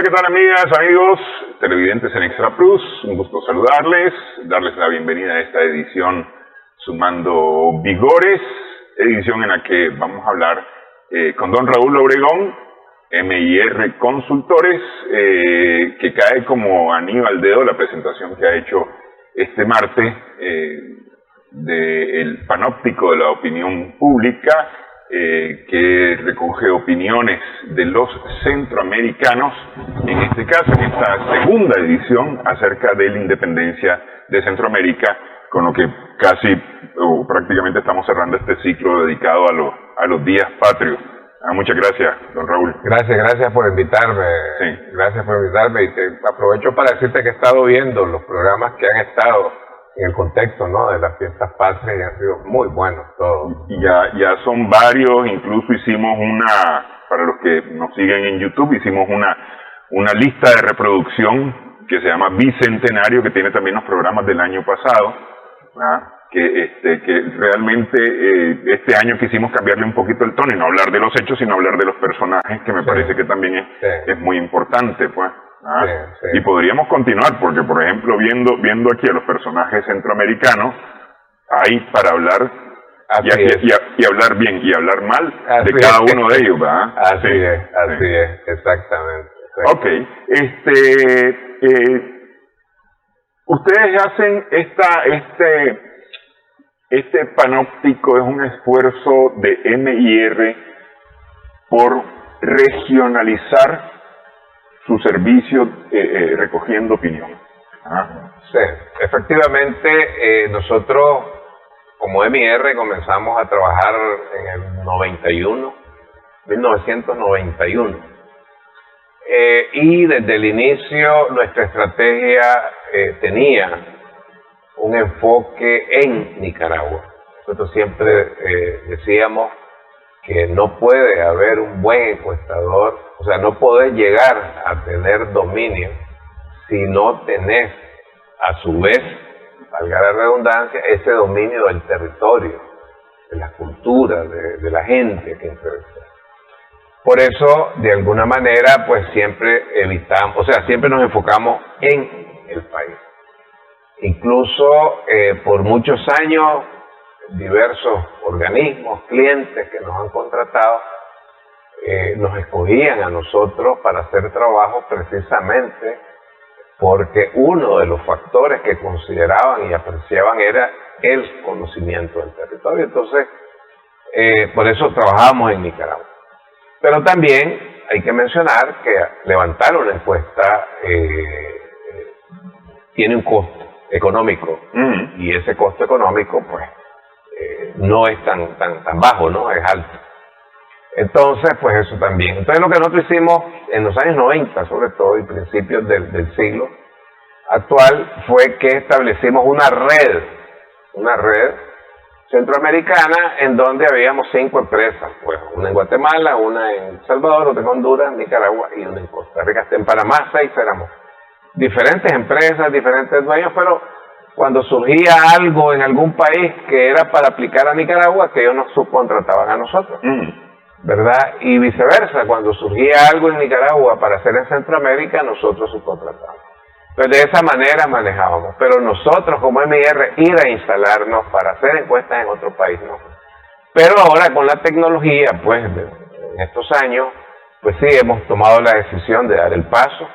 Hola, ¿qué tal amigas, amigos, televidentes en Extra Plus? Un gusto saludarles, darles la bienvenida a esta edición Sumando Vigores, edición en la que vamos a hablar con don Raúl Obregón, MIR Consultores, que cae como anillo al dedo la presentación que ha hecho este martes del panóptico de la opinión pública, que recoge opiniones de los centroamericanos, en este caso, en esta segunda edición acerca de la independencia de Centroamérica, con lo que casi o prácticamente estamos cerrando este ciclo dedicado a los días patrios. Muchas gracias, don Raúl. Gracias por invitarme. Sí. Gracias por invitarme, y te aprovecho para decirte que he estado viendo los programas que han estado en el contexto, ¿no?, de las fiestas patrias, y han sido muy buenos todos. Y ya son varios, incluso hicimos para los que nos siguen en YouTube, hicimos una lista de reproducción que se llama Bicentenario, que tiene también los programas del año pasado, ¿verdad? Que realmente este año quisimos cambiarle un poquito el tono y no hablar de los hechos, sino hablar de los personajes, que me parece que también es muy importante, pues. Sí. Y podríamos continuar, porque por ejemplo, viendo aquí a los personajes centroamericanos, hay para hablar y hablar bien y hablar mal de cada uno de ellos, ¿verdad? Así es, exactamente. Ok, ustedes hacen este panóptico, es un esfuerzo de MIR por regionalizar su servicio recogiendo opinión. Sí, efectivamente, nosotros como MIR comenzamos a trabajar en el 1991, y desde el inicio nuestra estrategia tenía un enfoque en Nicaragua. Nosotros siempre decíamos que no puede haber un buen encuestador, o sea, no podés llegar a tener dominio si no tenés, a su vez, valga la redundancia, ese dominio del territorio, de la cultura, de la gente que entrevistas. Por eso, de alguna manera, pues siempre evitamos, o sea, siempre nos enfocamos en el país. Incluso por muchos años, diversos organismos, clientes que nos han contratado, nos escogían a nosotros para hacer trabajo precisamente porque uno de los factores que consideraban y apreciaban era el conocimiento del territorio. Entonces, por eso trabajamos en Nicaragua. Pero también hay que mencionar que levantar una encuesta tiene un costo económico, y ese costo económico, pues, no es tan bajo, ¿no? Es alto. Entonces, pues eso también. Entonces, lo que nosotros hicimos en los años 90, sobre todo, y principios del siglo actual, fue que establecimos una red centroamericana en donde habíamos 5 empresas, pues, una en Guatemala, una en El Salvador, otra en Honduras, Nicaragua y una en Costa Rica. En Panamá 6 éramos. Diferentes empresas, diferentes dueños, pero cuando surgía algo en algún país que era para aplicar a Nicaragua, que ellos nos subcontrataban a nosotros, ¿verdad? Y viceversa, cuando surgía algo en Nicaragua para hacer en Centroamérica, nosotros subcontratábamos. Pues de esa manera manejábamos, pero nosotros como MIR ir a instalarnos para hacer encuestas en otro país, no. Pero ahora con la tecnología, pues en estos años, pues sí, hemos tomado la decisión de dar el paso,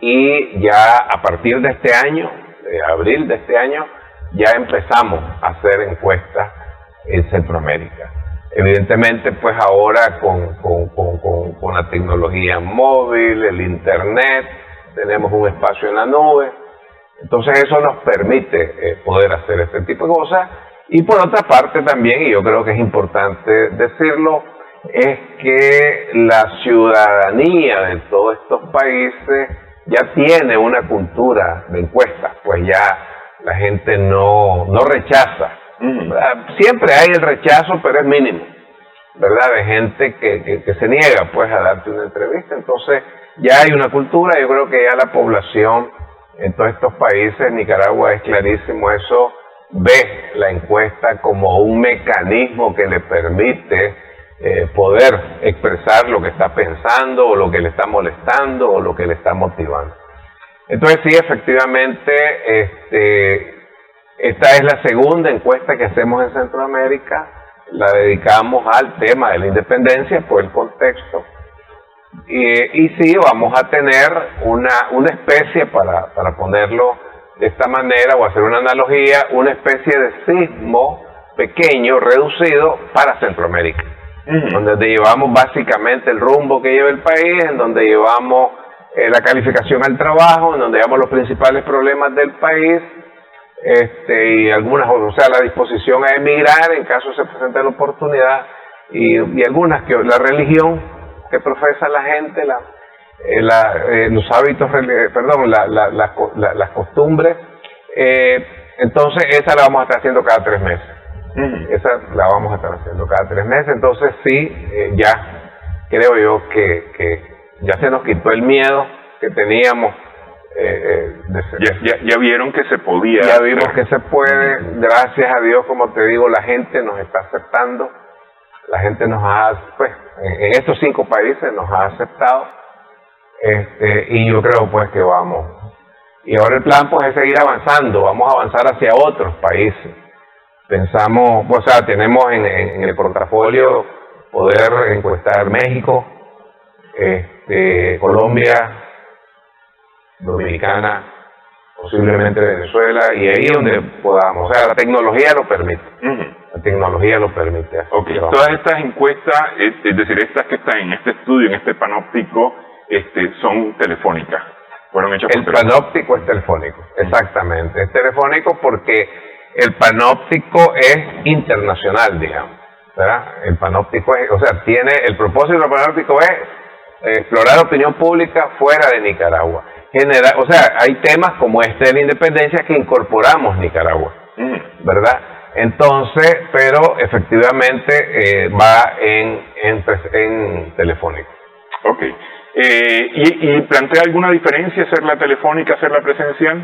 y ya a partir de este año, de abril de este año, ya empezamos a hacer encuestas en Centroamérica. Evidentemente, pues ahora con la tecnología móvil, el internet, tenemos un espacio en la nube, entonces eso nos permite poder hacer este tipo de cosas. Y por otra parte también, y yo creo que es importante decirlo, es que la ciudadanía de todos estos países ya tiene una cultura de encuestas, pues ya la gente no rechaza. Siempre hay el rechazo, pero es mínimo, ¿verdad? De gente que se niega, pues, a darte una entrevista. Entonces, ya hay una cultura. Yo creo que ya la población en todos estos países, Nicaragua es clarísimo eso, ve la encuesta como un mecanismo que le permite poder expresar lo que está pensando o lo que le está molestando o lo que le está motivando. Entonces sí, efectivamente, esta es la segunda encuesta que hacemos en Centroamérica, la dedicamos al tema de la independencia por el contexto, y sí, vamos a tener una especie, para ponerlo de esta manera o hacer una analogía, una especie de sismo pequeño, reducido para Centroamérica, donde llevamos básicamente el rumbo que lleva el país, en donde llevamos la calificación al trabajo, en donde llevamos los principales problemas del país, y algunas, o sea, la disposición a emigrar en caso se presente la oportunidad, y algunas que la religión que profesa la gente, los hábitos, las costumbres, entonces esa la vamos a estar haciendo cada 3 meses. Esa la vamos a estar haciendo cada 3 meses, entonces sí, ya creo yo que ya se nos quitó el miedo que teníamos. Ya vieron que se podía. Ya vimos que se puede, gracias a Dios, como te digo, la gente nos está aceptando, la gente nos ha, pues, en estos 5 países nos ha aceptado, y yo creo pues que vamos. Y ahora el plan pues es seguir avanzando, vamos a avanzar hacia otros países. Pensamos, o sea, tenemos en el portafolio poder encuestar México, Colombia, Dominicana, posiblemente Venezuela, y ahí donde podamos. O sea, la tecnología lo permite. La tecnología lo permite. Okay. Todas estas encuestas, es decir, estas que están en este estudio, en este panóptico, son telefónicas. Fueron hechas por teléfono. El panóptico es telefónico, exactamente. Es telefónico porque el panóptico es internacional, digamos, ¿verdad? El panóptico es, o sea, el propósito del panóptico es explorar opinión pública fuera de Nicaragua. O sea, hay temas como este de la independencia que incorporamos Nicaragua, ¿verdad? Entonces, pero efectivamente va en telefónico. Ok. ¿Y plantea alguna diferencia hacer la telefónica, hacer la presencial?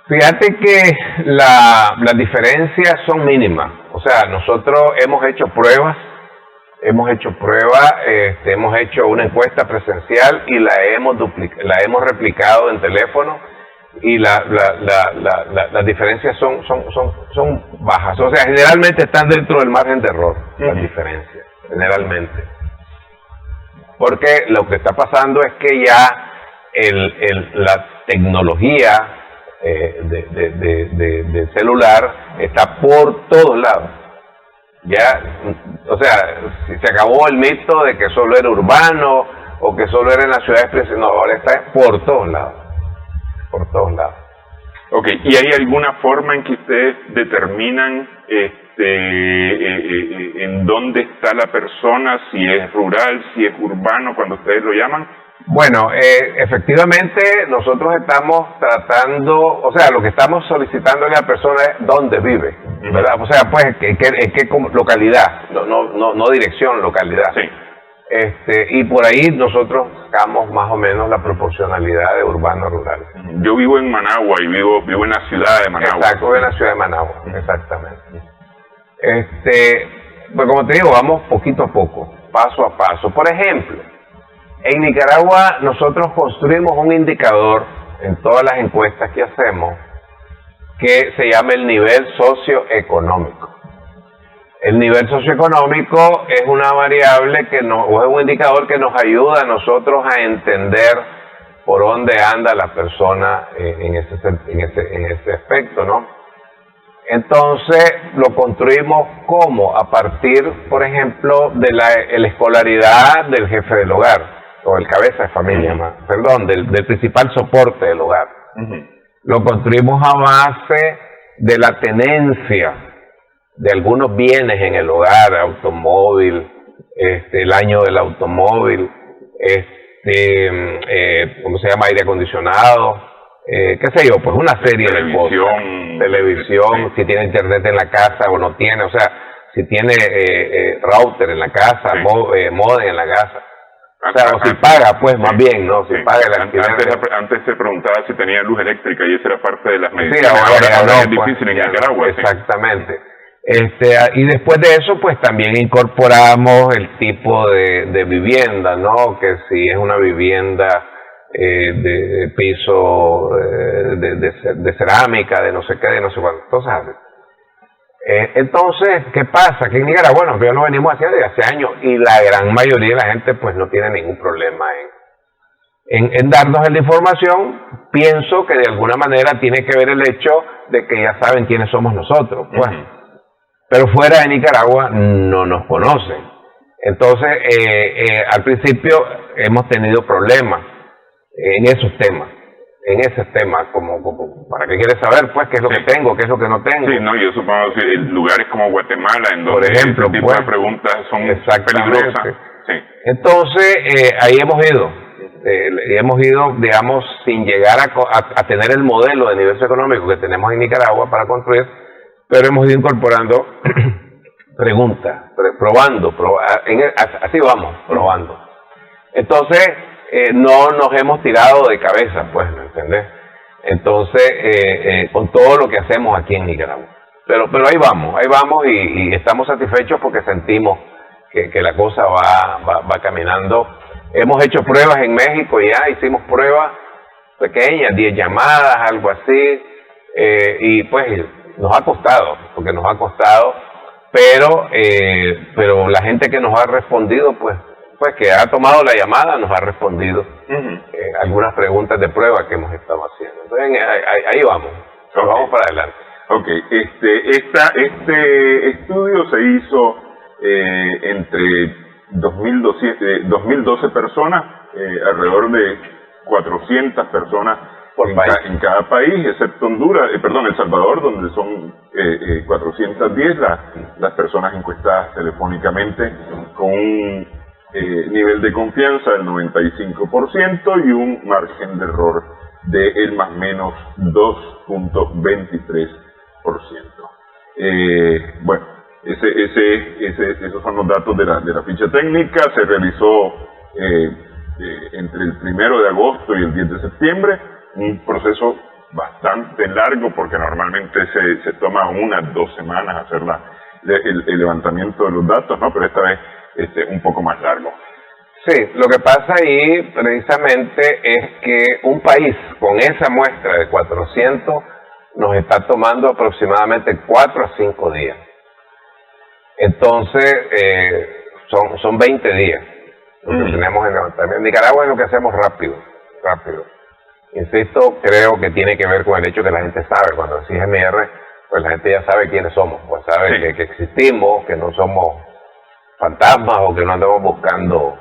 Fíjate que las diferencias son mínimas. O sea, nosotros hemos hecho pruebas, hemos hecho una encuesta presencial y la hemos replicado en teléfono, y las diferencias son bajas. O sea, generalmente están dentro del margen de error, las diferencias, generalmente. Porque lo que está pasando es que ya la tecnología de celular está por todos lados. Ya, o sea, si se acabó el mito de que solo era urbano o que solo era en las ciudades principales, no, ahora está por todos lados. Por todos lados. Ok, ¿y hay alguna forma en que ustedes determinan en dónde está la persona, si es rural, si es urbano, cuando ustedes lo llaman? Bueno, efectivamente nosotros estamos tratando, o sea, lo que estamos solicitando a la persona es dónde vive, ¿verdad? O sea, pues, ¿qué localidad? No dirección, localidad. Sí. Y por ahí nosotros sacamos más o menos la proporcionalad de urbano-rural. Yo vivo en Managua y vivo en la ciudad de Managua. Exacto, vivo en la ciudad de Managua, exactamente. Pues como te digo, vamos poquito a poco, paso a paso. Por ejemplo, en Nicaragua nosotros construimos un indicador en todas las encuestas que hacemos que se llama el nivel socioeconómico. El nivel socioeconómico es una variable o es un indicador que nos ayuda a nosotros a entender por dónde anda la persona en ese aspecto, ¿no? Entonces lo construimos como a partir, por ejemplo, de la escolaridad del jefe del hogar o el cabeza de familia, del principal soporte del hogar. Lo construimos a base de la tenencia de algunos bienes en el hogar, automóvil, el año del automóvil, ¿cómo se llama? Aire acondicionado, qué sé yo, pues una serie de cosas. Televisión, si tiene internet en la casa o no tiene, o sea, si tiene router en la casa, modem en la casa. O sea, o si paga, pues, más bien, ¿no? Si paga el alquiler. Antes se preguntaba si tenía luz eléctrica y esa era parte de las medidas. Sí, ahora es difícil en Nicaragua. Exactamente. Y después de eso, pues también incorporamos el tipo de vivienda, ¿no? Que si es una vivienda de piso de cerámica, de no sé qué, de no sé cuánto, cosas así. Entonces, ¿qué pasa? Que en Nicaragua, bueno, ya lo venimos haciendo desde hace años y la gran mayoría de la gente pues no tiene ningún problema en darnos la información. Pienso que de alguna manera tiene que ver el hecho de que ya saben quiénes somos nosotros, pues. Pero fuera de Nicaragua no nos conocen. Entonces, al principio hemos tenido problemas en esos temas. En ese tema, como ¿para qué quieres saber, pues, qué es lo que tengo, qué es lo que no tengo? Sí, no, yo supongo que lugares como Guatemala, en donde por ejemplo, este tipo de preguntas son peligrosas. Sí. Entonces, ahí hemos ido, digamos, sin llegar a tener el modelo de nivel económico que tenemos en Nicaragua para construir, pero hemos ido incorporando preguntas, así vamos, probando. Entonces, no nos hemos tirado de cabeza, pues, ¿me entendés? Entonces, con todo lo que hacemos aquí en Nicaragua. Pero ahí vamos y estamos satisfechos porque sentimos que la cosa va caminando. Hemos hecho pruebas en México ya, hicimos pruebas pequeñas, 10 llamadas, algo así, y pues nos ha costado, pero la gente que nos ha respondido, pues que ha tomado la llamada, nos ha respondido algunas preguntas de prueba que hemos estado haciendo. Entonces, ahí vamos, vamos para adelante. Ok, este estudio se hizo entre 2.012 personas, alrededor de 400 personas en cada país, excepto El Salvador, donde son 410 las personas encuestadas telefónicamente, con un nivel de confianza del 95% y un margen de error de el más menos 2.23%. Bueno, esos son los datos de la ficha técnica. Se realizó entre el 1 de agosto y el 10 de septiembre, un proceso bastante largo porque normalmente se toma 2 semanas hacer el levantamiento de los datos, ¿no? Pero esta vez un poco más largo. Sí, lo que pasa ahí precisamente es que un país con esa muestra de 400 nos está tomando aproximadamente 4 a 5 días. Entonces, son 20 días lo que tenemos en levantamiento. En Nicaragua es lo que hacemos rápido. Insisto, creo que tiene que ver con el hecho que la gente sabe, cuando decís MR, pues la gente ya sabe quiénes somos, pues sabe que existimos, que no somos fantasmas o que no andamos buscando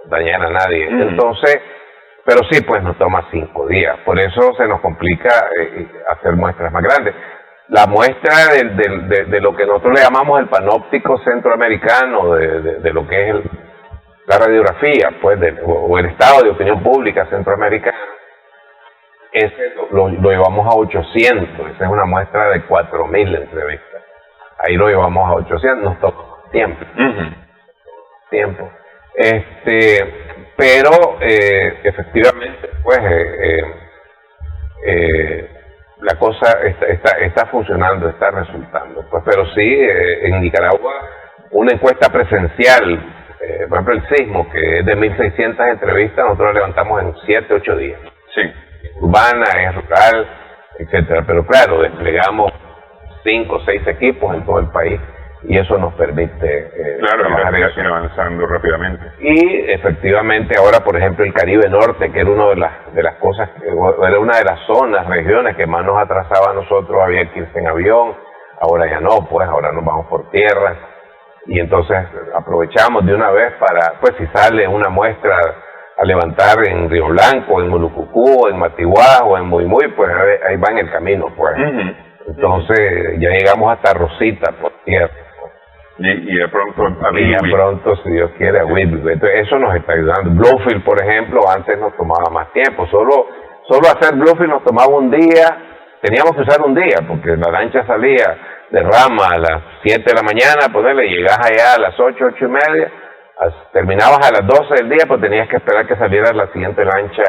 dañar a nadie. Entonces, pero sí, pues nos toma 5 días. Por eso se nos complica hacer muestras más grandes. La muestra de lo que nosotros le llamamos el panóptico centroamericano, de lo que es la radiografía, pues, o el estado de opinión pública centroamericana, ese lo llevamos a 800. Esa es una muestra de 4.000 entrevistas. Ahí lo llevamos a 800, nos toma tiempo. Pero efectivamente, pues, la cosa está funcionando, está resultando. Pues, pero sí, en Nicaragua, una encuesta presencial, por ejemplo, el sismo, que es de 1.600 entrevistas, nosotros la levantamos en 7, 8 días. Sí. Es urbana, es rural, etcétera. Pero claro, desplegamos 5 o 6 equipos en todo el país y eso nos permite trabajar ir avanzando rápidamente. Y efectivamente ahora, por ejemplo, el Caribe Norte, que era una de las cosas, era una de las zonas, regiones que más nos atrasaba a nosotros, había que irse en avión, ahora ya no, pues ahora nos vamos por tierra, y entonces aprovechamos de una vez para, pues si sale una muestra a levantar en Río Blanco, en Mulucucú, en Matiguá o en Muy, pues ahí va en el camino, pues. Entonces ya llegamos hasta Rosita por tierra. Y de pronto pronto, si Dios quiere, a Whitby. Entonces eso nos está ayudando. Bluefield, por ejemplo, antes nos tomaba más tiempo. Solo hacer Bluefield nos tomaba un día. Teníamos que usar un día, porque la lancha salía de Rama a las 7 de la mañana, ponerle, llegás allá a las 8, 8 y media, terminabas a las 12 del día, pues tenías que esperar que saliera la siguiente lancha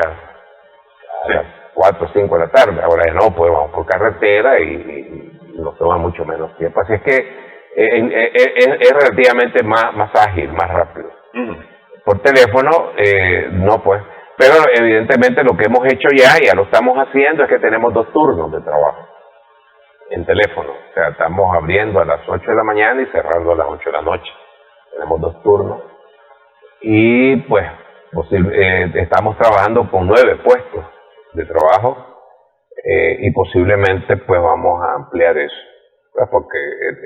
a las 4 o 5 de la tarde. Ahora ya no, pues vamos por carretera y nos toma mucho menos tiempo. Así es que es relativamente más ágil, más rápido. Por teléfono, no pues. Pero evidentemente lo que hemos hecho ya lo estamos haciendo, es que tenemos 2 turnos de trabajo en teléfono. O sea, estamos abriendo a las 8 de la mañana y cerrando a las 8 de la noche. Tenemos 2 turnos. Y pues estamos trabajando con 9 puestos de trabajo y posiblemente pues vamos a ampliar eso. Pues porque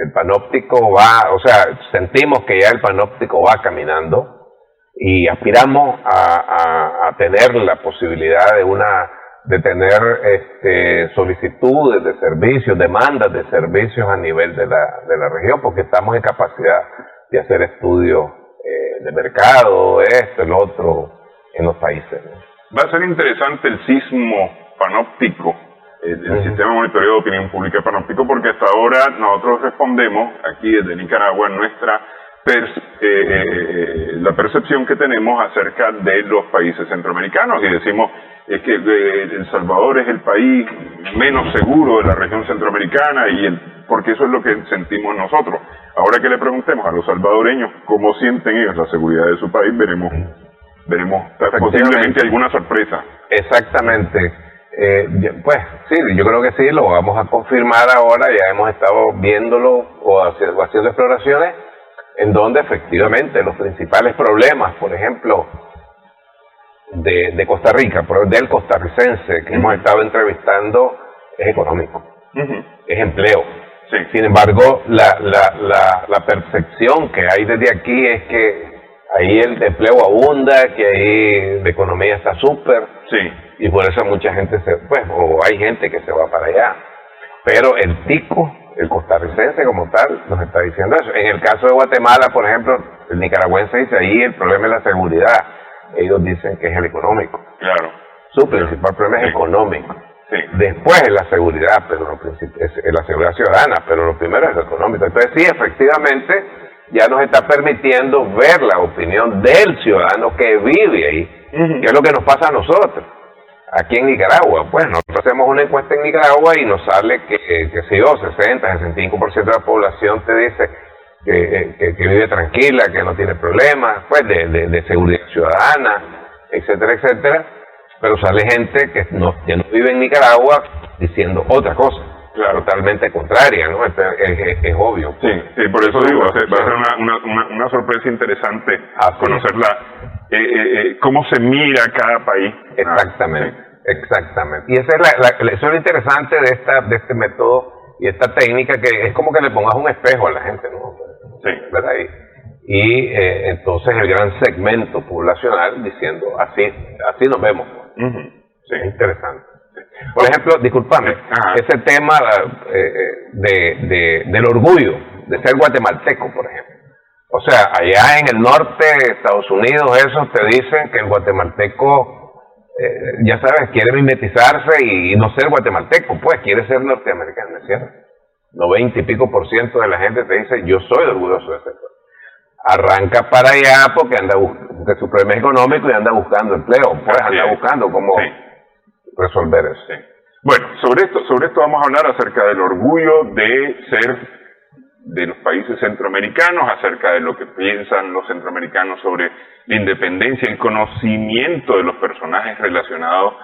el panóptico va, o sea, sentimos que ya el panóptico va caminando y aspiramos a tener la posibilidad de tener solicitudes de servicios, demandas de servicios a nivel de la región, porque estamos en capacidad de hacer estudios de mercado, el otro, en los países, ¿no? Va a ser interesante el sismo panóptico, el sistema de monitoreo de opinión pública panóptico, porque hasta ahora nosotros respondemos aquí desde Nicaragua nuestra la percepción que tenemos acerca de los países centroamericanos, y decimos que El Salvador es el país menos seguro de la región centroamericana, porque eso es lo que sentimos nosotros. Ahora que le preguntemos a los salvadoreños cómo sienten ellos la seguridad de su país, veremos posiblemente alguna sorpresa. Exactamente. Pues sí, yo creo que sí, lo vamos a confirmar ahora. Ya hemos estado viéndolo o haciendo exploraciones en donde efectivamente los principales problemas, por ejemplo, de Costa Rica, del costarricense que hemos estado entrevistando, es económico, es empleo. Sí. Sin embargo, la percepción que hay desde aquí es que ahí el empleo abunda, que ahí la economía está súper, sí, y por eso mucha gente o hay gente que se va para allá. Pero el tico, el costarricense como tal, nos está diciendo eso. En el caso de Guatemala, por ejemplo, el nicaragüense dice ahí el problema es la seguridad. Ellos dicen que es el económico. Claro. Su principal problema es económico. Sí. Después es la seguridad, pero es la seguridad ciudadana, pero lo primero es lo económico. Entonces sí, efectivamente, ya nos está permitiendo ver la opinión del ciudadano que vive ahí, que es lo que nos pasa a nosotros. Aquí en Nicaragua, pues nosotros hacemos una encuesta en Nicaragua y nos sale que 65% de la población te dice que vive tranquila, que no tiene problemas, pues de seguridad ciudadana, etcétera, etcétera. Pero sale gente que no vive en Nicaragua diciendo otra cosa, claro, totalmente contraria, ¿no? Es obvio. Sí, por eso digo, va a ser una sorpresa interesante conocerla. Cómo se mira cada país. Exactamente, exactamente. Y esa es eso es lo interesante de este método y esta técnica, que es como que le pongas un espejo a la gente, ¿no? Sí. ¿Verdad? Y entonces el gran segmento poblacional diciendo, así nos vemos. Sí. Es interesante. Sí. Por ejemplo, discúlpame, ese tema del orgullo de ser guatemalteco, por ejemplo. O sea, allá en el norte de Estados Unidos, esos te dicen que el guatemalteco, ya sabes, quiere mimetizarse y no ser guatemalteco, pues quiere ser norteamericano, ¿es cierto? 90 y pico % de la gente te dice, yo soy orgulloso de ser. Arranca para allá porque su problema es económico y anda buscando empleo, pues anda buscando cómo resolver eso. Sí. Bueno, sobre esto vamos a hablar acerca del orgullo de ser de los países centroamericanos, acerca de lo que piensan los centroamericanos sobre la independencia, el conocimiento de los personajes relacionados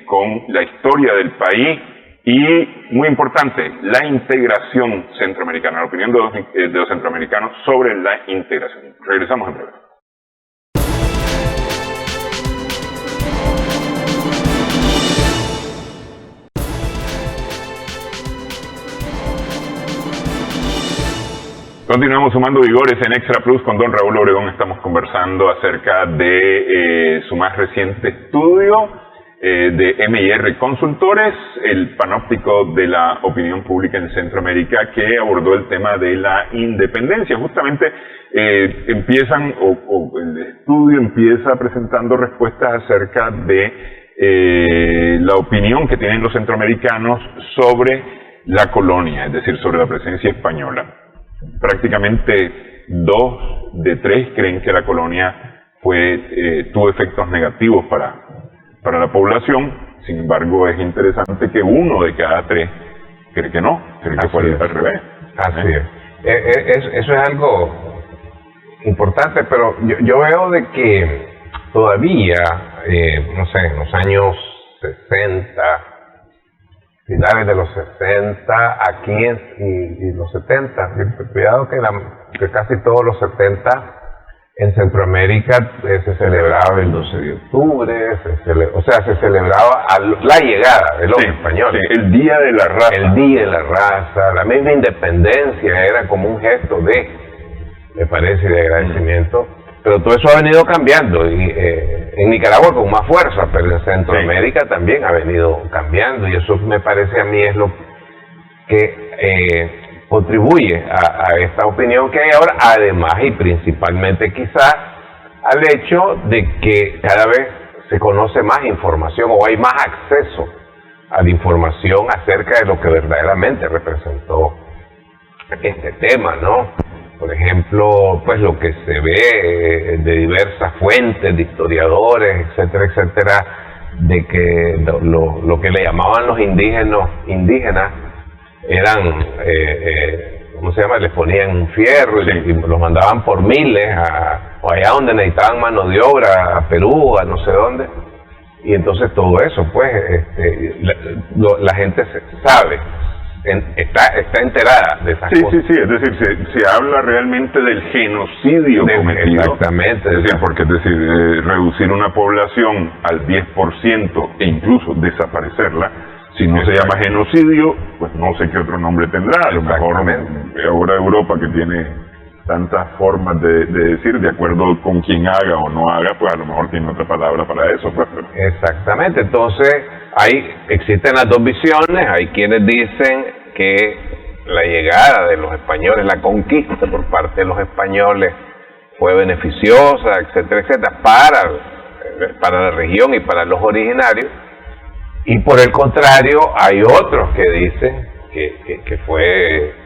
con la historia del país y, muy importante, la integración centroamericana, la opinión de los centroamericanos sobre la integración. Regresamos en breve. Continuamos sumando vigores en Extra Plus con don Raúl Obregón. Estamos conversando acerca de su más reciente estudio de M&R Consultores, el panóptico de la opinión pública en Centroamérica, que abordó el tema de la independencia. Justamente el estudio empieza presentando respuestas acerca de la opinión que tienen los centroamericanos sobre la colonia, es decir, sobre la presencia española. Prácticamente 2 de 3 creen que la colonia tuvo efectos negativos para la población. Sin embargo, es interesante que 1 de cada 3 cree que no, cree que fue al revés. Así es. Eso es algo importante, pero yo veo de que todavía, no sé, en los años 60, finales de los 60, aquí y los 70, cuidado que casi todos los 70 en Centroamérica se celebraba el 12 de octubre, se celebraba la llegada de los españoles. Sí, el Día de la Raza. El Día de la Raza, la misma independencia era como un gesto me parece, de agradecimiento. Pero todo eso ha venido cambiando, y en Nicaragua con más fuerza, pero en Centroamérica también ha venido cambiando, y eso me parece a mí es lo que contribuye a esta opinión que hay ahora, además y principalmente quizás al hecho de que cada vez se conoce más información o hay más acceso a la información acerca de lo que verdaderamente representó este tema, ¿no? Por ejemplo, pues lo que se ve de diversas fuentes, de historiadores, etcétera, etcétera, de que lo que le llamaban los indígenas eran, ¿cómo se llama? Les ponían un fierro y los mandaban por miles o allá donde necesitaban mano de obra, a Perú, a no sé dónde. Y entonces todo eso, pues, la gente sabe. Está enterada de esas cosas. Sí, es decir, se habla realmente del genocidio cometido. Exactamente. Es decir, porque reducir una población al 10% e incluso desaparecerla, si no se llama genocidio, pues no sé qué otro nombre tendrá. A lo mejor ahora Europa, que tiene tantas formas de decir, de acuerdo con quien haga o no haga, pues a lo mejor tiene otra palabra para eso. Pues. Exactamente, entonces existen las dos visiones. Hay quienes dicen que la llegada de los españoles, la conquista por parte de los españoles fue beneficiosa, etcétera, etcétera, para la región y para los originarios, y por el contrario hay otros que dicen que fue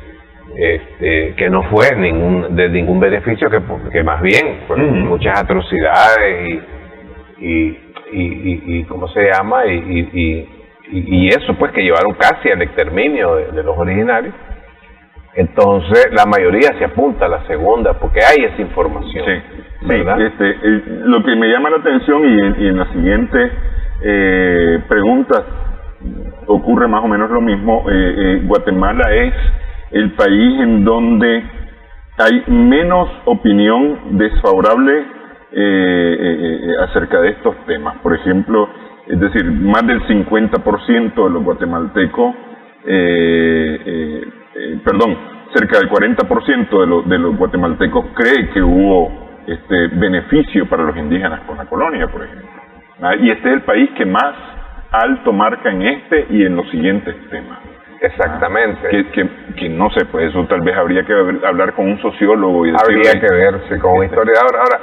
que no fue de ningún beneficio, que más bien fueron muchas atrocidades y ¿cómo se llama? Y eso pues que llevaron casi al exterminio de los originarios. Entonces la mayoría se apunta a la segunda porque hay esa información. ¿verdad? Lo que me llama la atención y en la siguiente pregunta ocurre más o menos lo mismo. Guatemala es el país en donde hay menos opinión desfavorable acerca de estos temas. Por ejemplo, es decir, más del 50% de los guatemaltecos, cerca del 40% de los guatemaltecos cree que hubo beneficio para los indígenas con la colonia, por ejemplo. Y este es el país que más alto marca en este y en los siguientes temas. Exactamente. Que no sé, pues eso tal vez habría que hablar con un sociólogo. Habría que verse con un historiador. Ahora,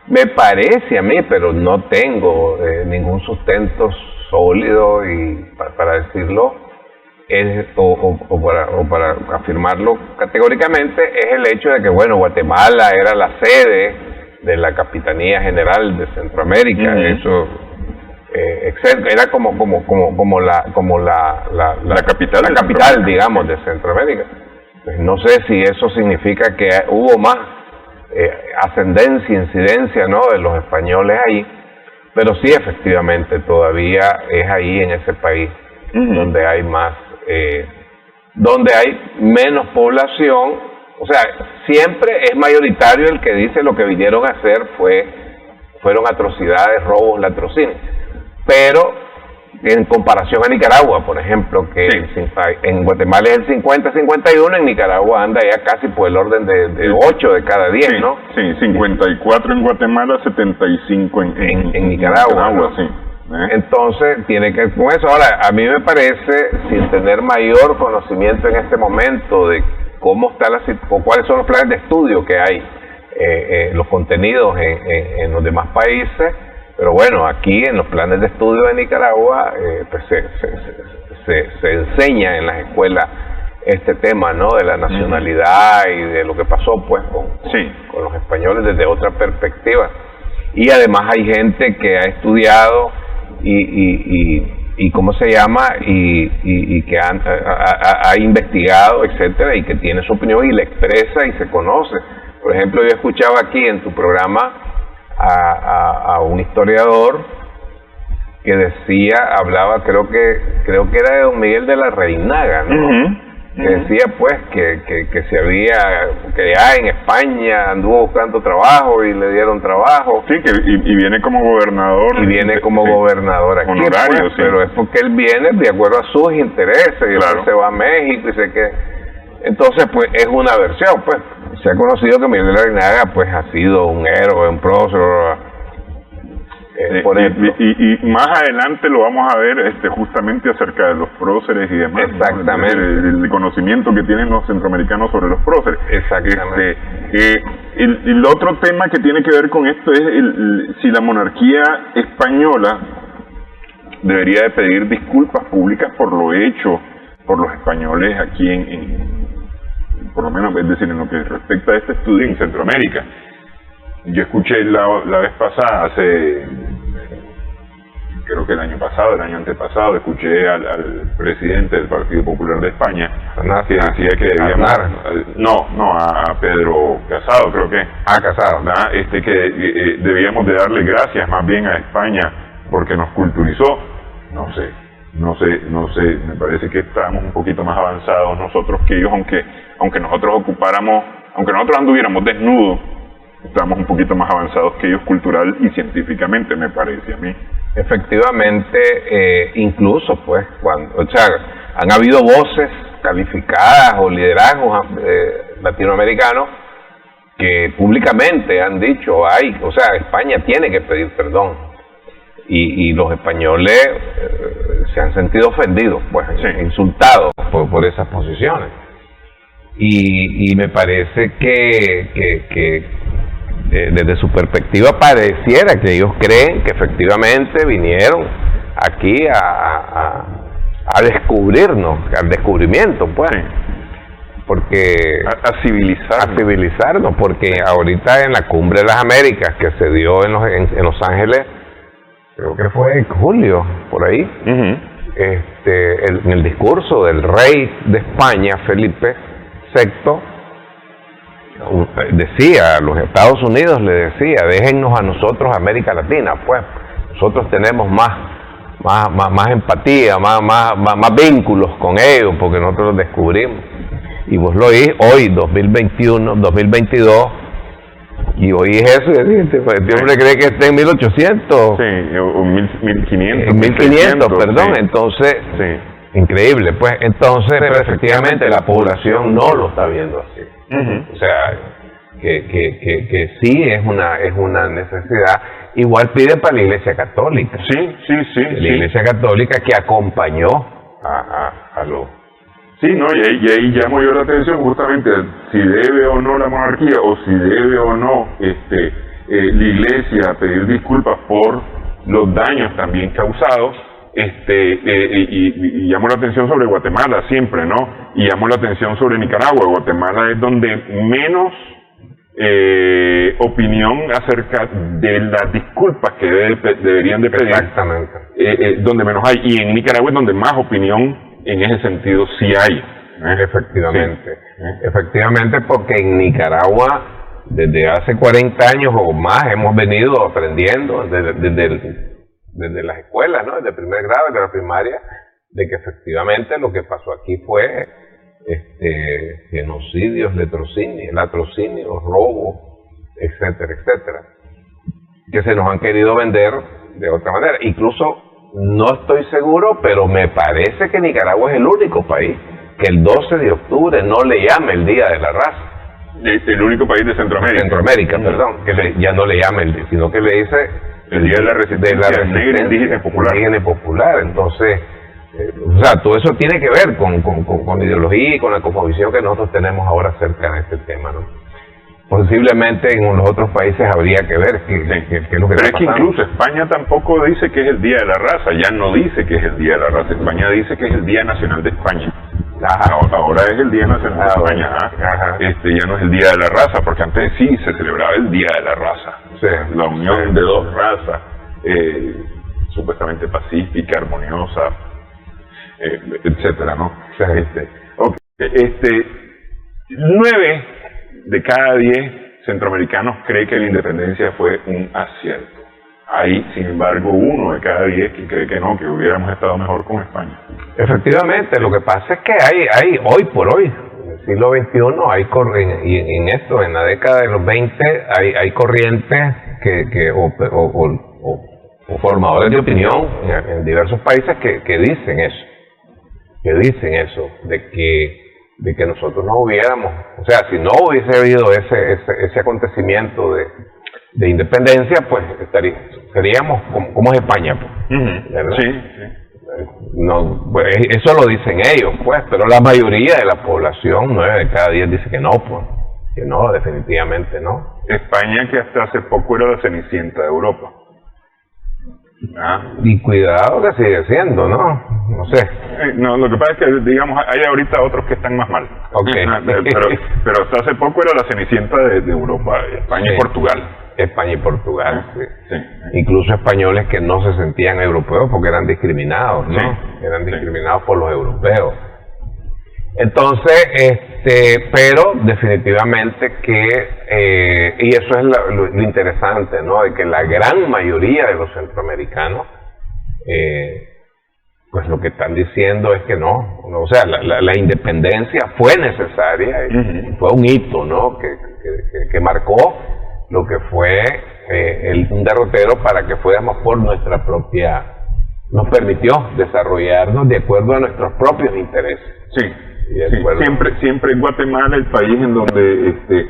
me parece a mí, pero no tengo ningún sustento sólido y para decirlo, o para afirmarlo categóricamente, es el hecho de que, bueno, Guatemala era la sede de la Capitanía General de Centroamérica. Eso era como la capital, digamos, de Centroamérica. Pues no sé si eso significa que hubo más ascendencia, incidencia, ¿no?, de los españoles ahí, pero sí, efectivamente, todavía es ahí en ese país donde hay más, donde hay menos población. O sea, siempre es mayoritario el que dice lo que vinieron a hacer fueron atrocidades, robos, latrocinios. Pero en comparación a Nicaragua, por ejemplo, que en Guatemala es el 50-51, en Nicaragua anda ya casi por el orden de 8 de cada 10, ¿no? Sí, 54 en Guatemala, 75 en Nicaragua, ¿no? Sí. Entonces, tiene que ver con eso. Ahora, a mí me parece, sin tener mayor conocimiento en este momento de cómo está o cuáles son los planes de estudio que hay, los contenidos en los demás países, pero bueno, aquí en los planes de estudio de Nicaragua pues se enseña en las escuelas este tema, ¿no?, de la nacionalidad y de lo que pasó pues con los españoles desde otra perspectiva. Y además hay gente que ha estudiado y y cómo se llama, y que ha investigado, etcétera, y que tiene su opinión y la expresa y se conoce. Por ejemplo, yo escuchaba aquí en tu programa a un historiador que decía, hablaba, creo que era de don Miguel de la Reinaga, ¿no? Que decía pues que se había, que ya en España anduvo buscando trabajo y le dieron trabajo. Sí, y viene como gobernador. Y viene como gobernador aquí, honorario, pues, sí. Pero es porque él viene de acuerdo a sus intereses, y claro. Se va a México y sé que... Entonces, pues, es una versión, pues. Se ha conocido que Miguel de la Reinaga, pues, ha sido un héroe, un prócer, por ejemplo. Y más adelante lo vamos a ver justamente acerca de los próceres y demás. Exactamente. ¿No? El conocimiento que tienen los centroamericanos sobre los próceres. Exactamente. El otro tema que tiene que ver con esto es si la monarquía española debería de pedir disculpas públicas por lo hecho por los españoles aquí por lo menos, es decir, en lo que respecta a este estudio en Centroamérica. Yo escuché la vez pasada, creo que el año pasado, el año antepasado, escuché al presidente del Partido Popular de España que decía que debíamos... a Pedro Casado, creo que. Casado. Que debíamos de darle gracias más bien a España porque nos culturizó. No sé, me parece que estamos un poquito más avanzados nosotros que ellos, aunque nosotros anduviéramos desnudos, estamos un poquito más avanzados que ellos cultural y científicamente, me parece a mí. Efectivamente, incluso pues han habido voces calificadas o liderazgos latinoamericanos que públicamente han dicho, España tiene que pedir perdón. Y los españoles se han sentido ofendidos, pues, sí, insultados por esas posiciones. Y me parece que desde su perspectiva pareciera que ellos creen que efectivamente vinieron aquí a descubrirnos, al descubrimiento, pues. Sí. Porque a civilizarnos, porque ahorita en la Cumbre de las Américas que se dio en Los Ángeles, creo que fue en julio, por ahí, en el discurso del rey de España, Felipe VI, decía, a los Estados Unidos le decía, déjennos a nosotros, América Latina, pues, nosotros tenemos más empatía, más vínculos con ellos, porque nosotros los descubrimos. Y vos lo oís hoy, 2021, 2022, y oís eso y decís, este hombre cree que está en 1800. Sí, o 1500. En 1500, perdón, sí. Entonces, sí, increíble, pues, entonces, pero efectivamente la población no lo está viendo así. O sea, que sí es una necesidad. Igual pide para la Iglesia Católica. Sí. La Iglesia Católica que acompañó a los... Sí, ¿no? Y ahí llamo yo la atención justamente si debe o no la monarquía o si debe o no la Iglesia pedir disculpas por los daños también causados. Y llamo la atención sobre Guatemala siempre, ¿no? Y llamo la atención sobre Nicaragua. Guatemala es donde menos opinión acerca de las disculpas que deberían de pedir. Exactamente. Donde menos hay. Y en Nicaragua es donde más opinión en ese sentido sí hay. Efectivamente. Sí. Efectivamente, porque en Nicaragua desde hace 40 años o más hemos venido aprendiendo desde las escuelas, ¿no? Desde el primer grado, desde la primaria, de que efectivamente lo que pasó aquí fue genocidios, latrocinios, robos, etcétera, etcétera, que se nos han querido vender de otra manera. Incluso no estoy seguro, pero me parece que Nicaragua es el único país que el 12 de octubre no le llame el Día de la Raza. El único país de Centroamérica. Perdón, que ya no le llame sino que le dice el Día de la Resistencia Negra, Indígena y Popular. Entonces, todo eso tiene que ver con ideología y con la cosmovisión que nosotros tenemos ahora acerca de este tema, ¿no? Posiblemente en los otros países habría que ver qué es lo que Pero está es que pasando. incluso España tampoco dice que es el Día de la Raza, ya no dice que es el Día de la Raza. España dice que es el Día Nacional de España. Ahora es el Día Nacional de España. Ya no es el Día de la Raza, porque antes sí se celebraba el Día de la Raza. Sí, la unión de dos razas. supuestamente pacífica, armoniosa, etcétera, ¿no? Sí. 9 de cada 10 centroamericanos cree que la independencia fue un acierto. Hay, sin embargo, 1 de cada 10 que cree que no, que hubiéramos estado mejor con España. Efectivamente, lo que pasa es que hay hoy por hoy, en el siglo XXI, y en esto, en la década de los 20, hay corrientes o formadores de opinión en diversos países que dicen eso, de que nosotros no hubiéramos, o sea, si no hubiese habido ese acontecimiento de independencia, pues seríamos como es España, pues, sí. No, pues eso lo dicen ellos, pues, pero la mayoría de la población, 9 de cada 10 dice que no, pues, que no, definitivamente no. España, que hasta hace poco era la cenicienta de Europa. Y cuidado que sigue siendo, ¿no? No sé. No, lo que pasa es que, digamos, hay ahorita otros que están más mal. Okay. Pero hasta hace poco era la cenicienta de Europa, España y Portugal. España y Portugal, sí. Incluso españoles que no se sentían europeos porque eran discriminados, ¿no? Sí. Eran discriminados por los europeos. Entonces, pero definitivamente que, y eso es lo interesante, ¿no? De que la gran mayoría de los centroamericanos, pues lo que están diciendo es que no, o sea, la independencia fue necesaria, y fue un hito, ¿no? Que marcó lo que fue un derrotero para que fuéramos por nuestra propia, nos permitió desarrollarnos de acuerdo a nuestros propios intereses. Sí. Siempre en Guatemala, el país en donde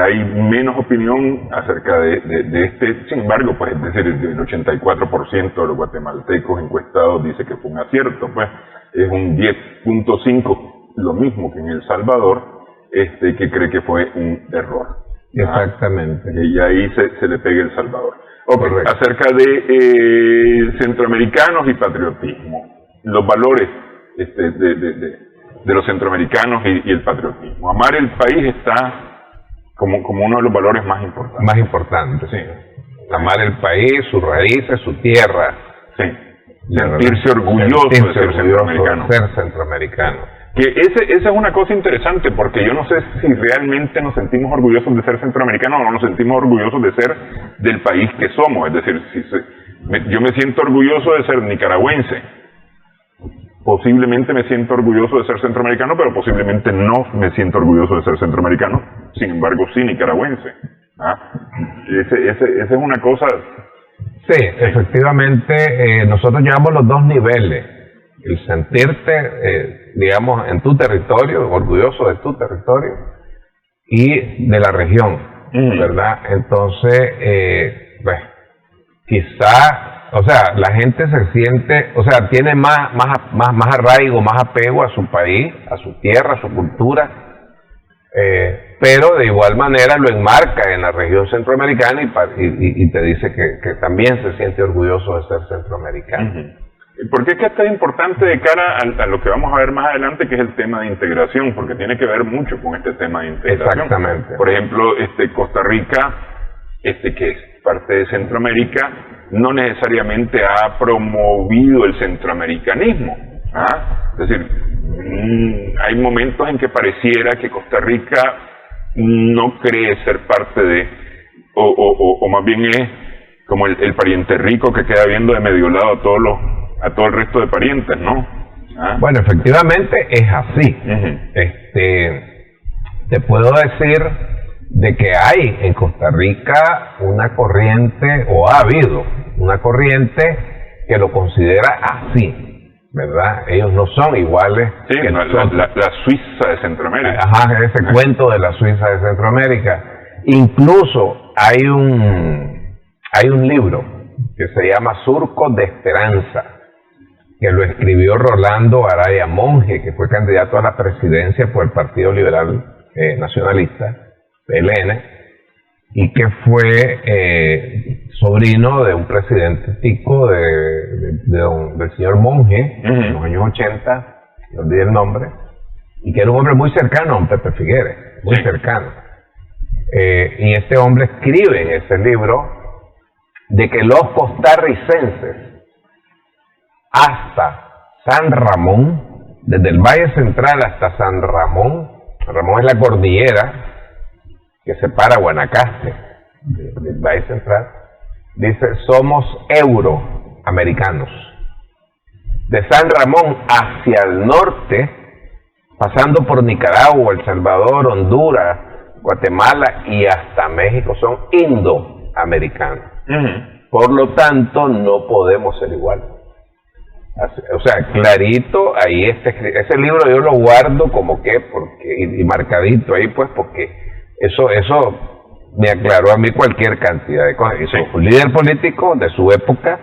hay menos opinión acerca de sin embargo, pues es decir, el 84% de los guatemaltecos encuestados dice que fue un acierto, pues es un 10.5, lo mismo que en El Salvador, que cree que fue un error. Exactamente. Y ahí se le pega El Salvador. Acerca de centroamericanos y patriotismo, los valores de los centroamericanos y el patriotismo. Amar el país está como uno de los valores más importantes. Más importantes, sí. Amar el país, sus raíces, su tierra. Sí. Sentirse orgulloso de ser centroamericano. Que esa es una cosa interesante, porque yo no sé si realmente nos sentimos orgullosos de ser centroamericanos o no nos sentimos orgullosos de ser del país que somos. Es decir, yo me siento orgulloso de ser nicaragüense. Posiblemente me siento orgulloso de ser centroamericano, pero posiblemente no me siento orgulloso de ser centroamericano, sin embargo sí nicaragüense. Esa es una cosa. Sí, efectivamente, nosotros llevamos los dos niveles. El sentirte, digamos, en tu territorio, orgulloso de tu territorio, y de la región, ¿verdad? Entonces, pues, quizá, o sea, la gente se siente, o sea, tiene más arraigo, más apego a su país, a su tierra, a su cultura, pero de igual manera lo enmarca en la región centroamericana y te dice que también se siente orgulloso de ser centroamericano. ¿Por qué es que esto es importante de cara a lo que vamos a ver más adelante, que es el tema de integración? Porque tiene que ver mucho con este tema de integración. Exactamente. Por ejemplo, Costa Rica, que es parte de Centroamérica, no necesariamente ha promovido el centroamericanos. Es decir, hay momentos en que pareciera que Costa Rica no cree ser parte de, o más bien es como el pariente rico que queda viendo de medio lado a todo el resto de parientes, ¿no? Bueno, efectivamente es así. Te puedo decir de que hay en Costa Rica una corriente, o ha habido una corriente que lo considera así, ¿verdad? Ellos no son iguales que nosotros. La Suiza de Centroamérica. Ese cuento de la Suiza de Centroamérica. Incluso hay un libro que se llama Surcos de Esperanza, que lo escribió Rolando Araya Monge, que fue candidato a la presidencia por el Partido Liberal Nacionalista, PLN, y que fue sobrino de un presidente tico del señor Monge, en los años 80, no olvidé el nombre, y que era un hombre muy cercano a don Pepe Figueres, muy cercano. Y este hombre escribe en ese libro de que los costarricenses hasta San Ramón, desde el Valle Central hasta San Ramón es la cordillera que separa Guanacaste del Valle Central, dice, somos euroamericanos. De San Ramón hacia el norte, pasando por Nicaragua, El Salvador, Honduras, Guatemala y hasta México, son indoamericanos. Por lo tanto, no podemos ser iguales. O sea, clarito, ahí ese libro yo lo guardo como que, porque y marcadito ahí, pues, porque eso me aclaró a mí cualquier cantidad de cosas. Sí. Un líder político de su época,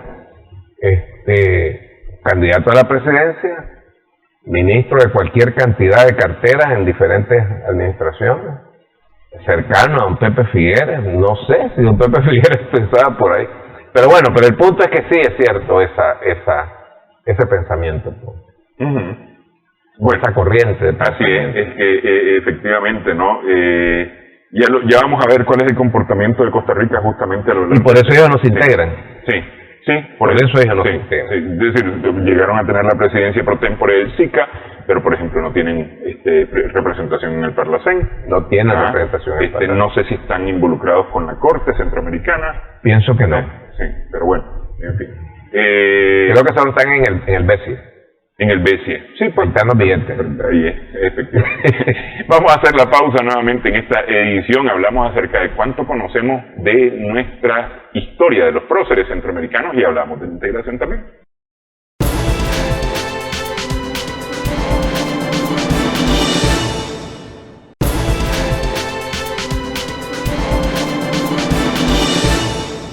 candidato a la presidencia, ministro de cualquier cantidad de carteras en diferentes administraciones, cercano a don Pepe Figueres. No sé si don Pepe Figueres pensaba por ahí, pero bueno, pero el punto es que sí es cierto ese pensamiento, o esa corriente. Así es que efectivamente, ¿no? Ya vamos a ver cuál es el comportamiento de Costa Rica justamente a lo largo. Y por eso ellos nos integran. Sí, por eso ellos nos integran. Sí. Es decir, llegaron a tener la presidencia pro tempore del SICA, pero por ejemplo no tienen representación en el Parlacén. No tienen representación en el Parlacén. No sé si están involucrados con la Corte Centroamericana. Pienso que no. Sí, pero bueno, en fin. Creo que solo están en el BESIE. En el BESIE. Sí, pues. Están los billetes. Ahí es, efectivamente. Vamos a hacer la pausa nuevamente en esta edición. Hablamos acerca de cuánto conocemos de nuestra historia, de los próceres centroamericanos, y hablamos de integración también.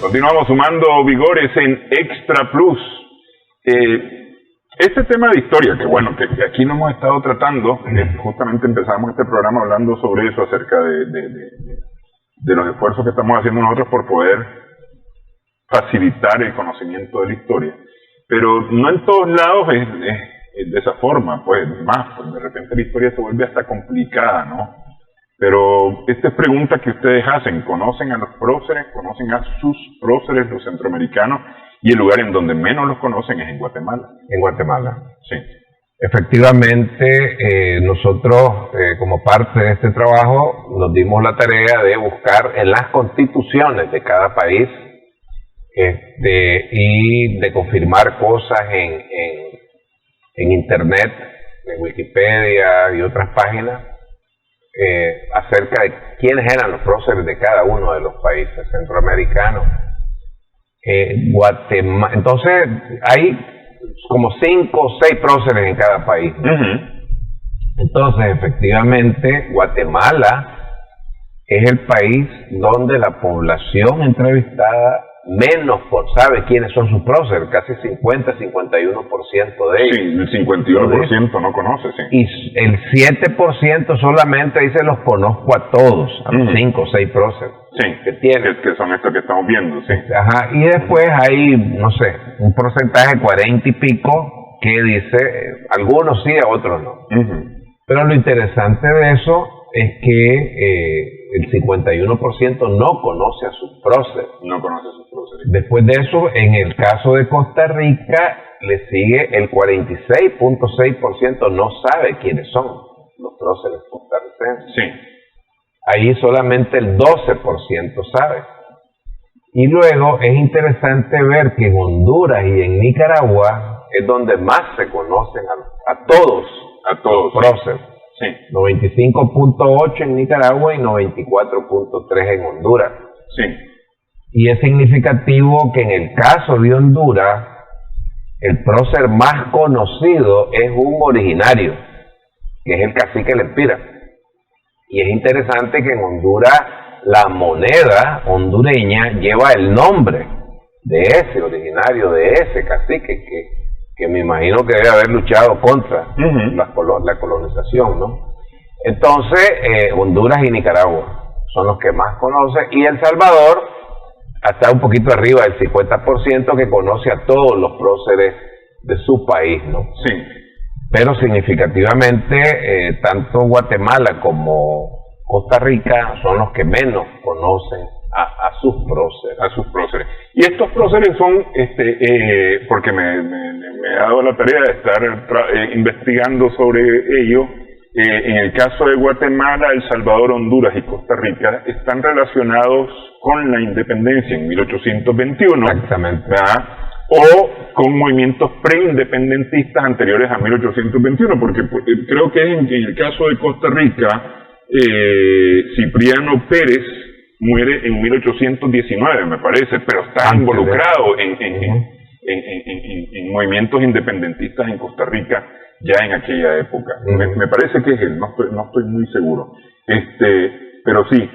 Continuamos sumando vigores en Extra Plus. Este tema de historia, que bueno, que aquí no hemos estado tratando, justamente empezamos este programa hablando sobre eso, acerca de los esfuerzos que estamos haciendo nosotros por poder facilitar el conocimiento de la historia. Pero no en todos lados es de esa forma, pues de repente la historia se vuelve hasta complicada, ¿no? Pero esta es pregunta que ustedes hacen: ¿conocen a los próceres? ¿Conocen a sus próceres, los centroamericanos? Y el lugar en donde menos los conocen es en Guatemala. En Guatemala. Sí. Efectivamente, nosotros, como parte de este trabajo, nos dimos la tarea de buscar en las constituciones de cada país y de confirmar cosas en Internet, en Wikipedia y otras páginas, acerca de quiénes eran los próceres de cada uno de los países centroamericanos. Guatemala, entonces hay como 5 o 6 próceres en cada país. Entonces, efectivamente, Guatemala es el país donde la población entrevistada menos sabe quiénes son sus próceres, casi 50-51% de ellos. Sí, el 51% no conoce, sí. Y el 7% solamente dice los conozco a todos, a los 5 o 6 próceres. Sí, que son estos que estamos viendo, sí. Ajá, y después hay, no sé, un porcentaje 40 y pico que dice, algunos sí, a otros no. Pero lo interesante de eso es que el 51% no conoce a sus próceres. No conoce a sus próceres. Después de eso, en el caso de Costa Rica, le sigue el 46.6% no sabe quiénes son los próceres costarricenses. Sí. Ahí solamente el 12% sabe. Y luego es interesante ver que en Honduras y en Nicaragua es donde más se conocen a todos los próceres. Sí. 95.8 en Nicaragua y 94.3 en Honduras. Sí. Y es significativo que en el caso de Honduras, el prócer más conocido es un originario, que es el cacique Lempira. Y es interesante que en Honduras la moneda hondureña lleva el nombre de ese originario, de ese cacique que me imagino que debe haber luchado contra la colonización, ¿no? Entonces, Honduras y Nicaragua son los que más conocen, y El Salvador está un poquito arriba del 50% que conoce a todos los próceres de su país, ¿no? Sí. Pero significativamente, tanto Guatemala como Costa Rica son los que menos conocen a sus próceres. A sus próceres. Y estos próceres son, porque me he dado la tarea de estar investigando sobre ello. En el caso de Guatemala, El Salvador, Honduras y Costa Rica están relacionados con la independencia en 1821. Exactamente. ¿Verdad? O con movimientos preindependentistas anteriores a 1821, porque creo que en el caso de Costa Rica, Cipriano Pérez muere en 1819, me parece, pero está involucrado en movimientos independentistas en Costa Rica ya en aquella época. Me parece que es él, no estoy muy seguro. Pero sí.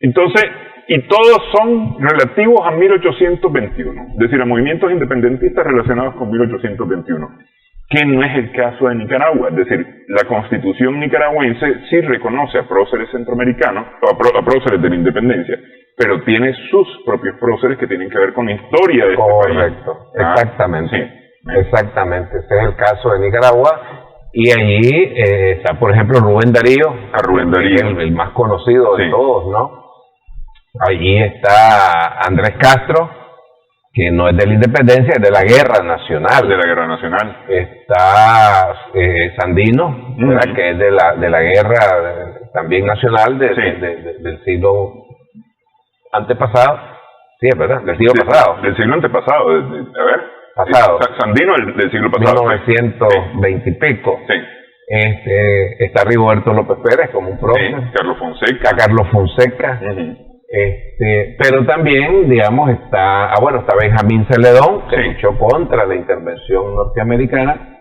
Entonces, y todos son relativos a 1821, es decir, a movimientos independentistas relacionados con 1821, que no es el caso de Nicaragua. Es decir, la Constitución nicaragüense sí reconoce a próceres centroamericanos, o a próceres de la independencia, pero tiene sus propios próceres que tienen que ver con la historia de este país. Correcto, exactamente. Sí. Exactamente, ese es el caso de Nicaragua. Y allí está, por ejemplo, Rubén Darío. A Rubén Darío. El más conocido de todos, ¿no? Allí está Andrés Castro, que no es de la independencia, es de la Guerra Nacional. De la Guerra Nacional. Está Sandino, ¿verdad? Que es de la guerra también nacional del siglo antepasado. Sí, es verdad, del siglo pasado. Del siglo antepasado, a ver. Pasado. Sandino del siglo pasado. 1920 y pico. Sí. Está Rigoberto López Pérez como un prócer. Sí, Carlos Fonseca. Pero también, digamos, está Benjamín Celedón, que luchó contra la intervención norteamericana.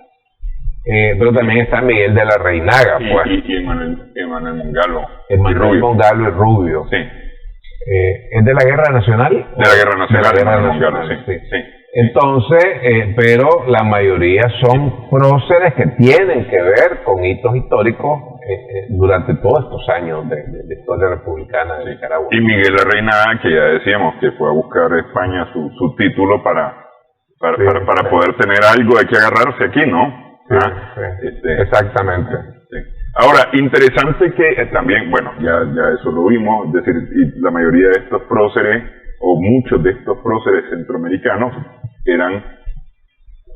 Pero también está Miguel de la Reinaga, y Emanuel Mongalo. Emanuel Mongalo y Rubio. Sí. ¿Es de la Guerra Nacional? De la Guerra Nacional. De la Guerra Nacional, sí. Entonces, pero la mayoría son próceres que tienen que ver con hitos históricos durante todos estos años de historia republicana de Nicaragua. Y Miguel Larreina, que ya decíamos que fue a buscar a España su título para poder tener algo de que agarrarse aquí, ¿no? Exactamente. Sí. Ahora, interesante que también, bueno, ya eso lo vimos, es decir, y la mayoría de estos próceres, o muchos de estos próceres centroamericanos, eran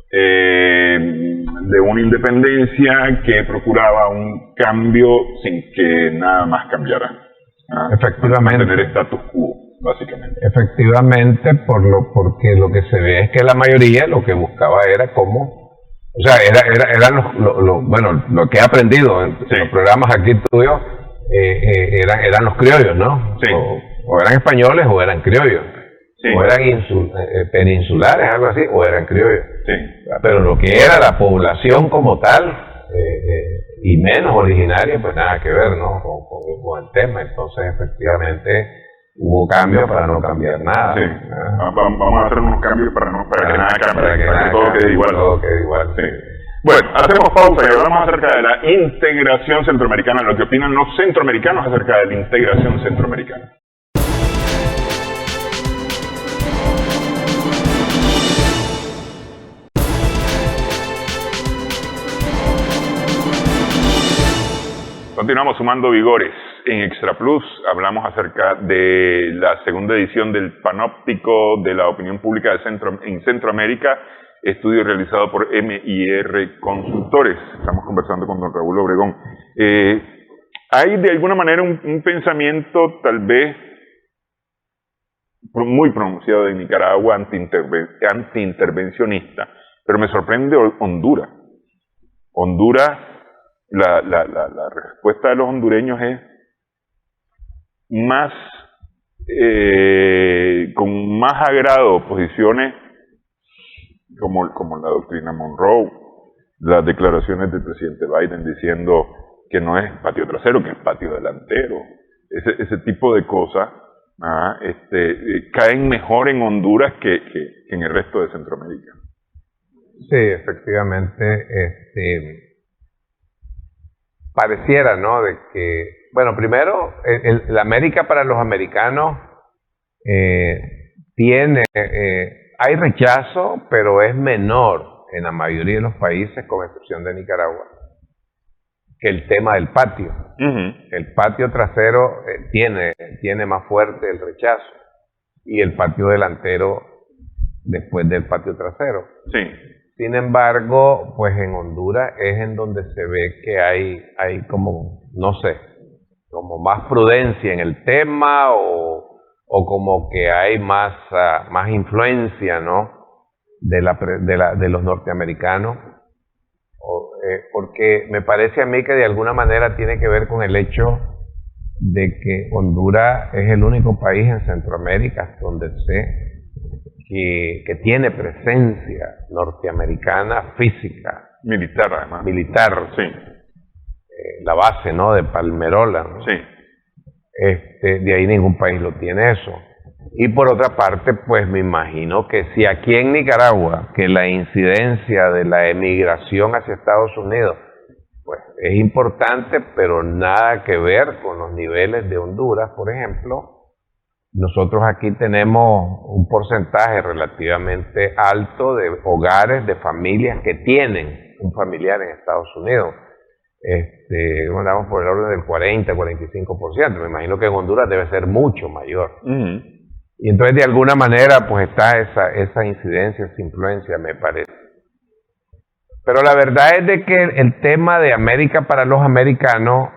de una independencia que procuraba un cambio sin que nada más cambiara. Efectivamente. Mantener status quo, básicamente. Efectivamente, porque lo que se ve es que la mayoría lo que buscaba era cómo, o sea, eran lo que he aprendido en los programas aquí tuyos, eran los criollos, ¿no? Sí. O eran españoles o eran criollos. Sí. O eran peninsulares, algo así, o eran criollos. Sí. Pero lo que era la población como tal, y menos originaria, pues nada que ver, ¿no? Con el tema. Entonces, efectivamente, hubo cambios para no cambiar nada. Sí. Vamos a hacer unos cambios para que nada cambie, para que todo quede igual. Todo quede igual. Sí. Bueno, hacemos pausa y hablamos acerca de la integración centroamericana, lo que opinan los centroamericanos acerca de la integración centroamericana. Continuamos sumando vigores. En Extra Plus hablamos acerca de la segunda edición del Panóptico de la Opinión Pública en Centroamérica, estudio realizado por MIR Consultores. Estamos conversando con don Raúl Obregón. Hay de alguna manera un pensamiento tal vez muy pronunciado de Nicaragua antiintervencionista, pero me sorprende Honduras. La respuesta de los hondureños es más con más agrado posiciones como la doctrina Monroe, las declaraciones del presidente Biden diciendo que no es patio trasero, que es patio delantero, ese tipo de cosas caen mejor en Honduras que en el resto de Centroamérica. Sí, efectivamente, pareciera, ¿no? De que, bueno, primero, la América para los americanos hay rechazo, pero es menor en la mayoría de los países, con excepción de Nicaragua. que el tema del patio. El patio trasero tiene más fuerte el rechazo y el patio delantero después del patio trasero. Sí. Sin embargo, pues en Honduras es en donde se ve que hay como, no sé, como más prudencia en el tema o como que hay más influencia, ¿no? de los norteamericanos, porque me parece a mí que de alguna manera tiene que ver con el hecho de que Honduras es el único país en Centroamérica donde sé que tiene presencia norteamericana física. Militar, además. Militar. Sí. La base, ¿no? De Palmerola, ¿no? Sí. De ahí ningún país lo tiene eso. Y por otra parte, pues me imagino que si aquí en Nicaragua, que la incidencia de la emigración hacia Estados Unidos, pues es importante, pero nada que ver con los niveles de Honduras, por ejemplo, nosotros aquí tenemos un porcentaje relativamente alto de hogares, de familias que tienen un familiar en Estados Unidos. Andamos por el orden del 40-45%. Me imagino que en Honduras debe ser mucho mayor. Y entonces de alguna manera pues está esa incidencia, esa influencia, me parece. Pero la verdad es de que el tema de América para los americanos,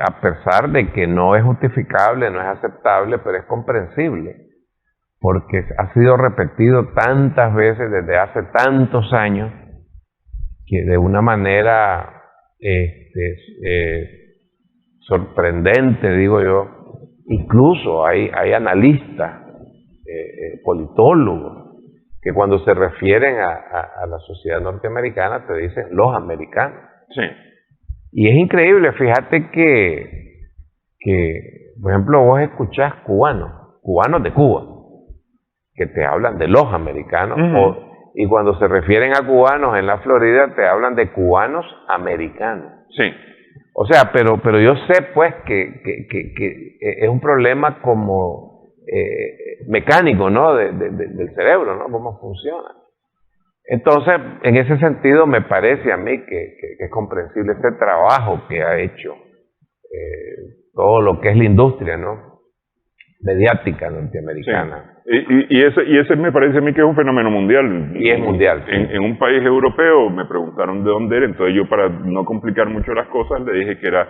a pesar de que no es justificable, no es aceptable, pero es comprensible, porque ha sido repetido tantas veces desde hace tantos años, que de una manera sorprendente, digo yo, incluso hay analistas, politólogos, que cuando se refieren a la sociedad norteamericana te dicen los americanos. Sí. Y es increíble, fíjate que por ejemplo, vos escuchás cubanos de Cuba, que te hablan de los americanos, y cuando se refieren a cubanos en la Florida te hablan de cubanos americanos. Sí. O sea, pero yo sé pues que es un problema como mecánico, ¿no? Del cerebro, ¿no? Cómo funciona. Entonces, en ese sentido me parece a mí que es comprensible este trabajo que ha hecho todo lo que es la industria, ¿no? Mediática norteamericana. Sí. Y ese me parece a mí que es un fenómeno mundial. Y es mundial. Sí. En un país europeo me preguntaron de dónde era, entonces yo, para no complicar mucho las cosas, le dije que era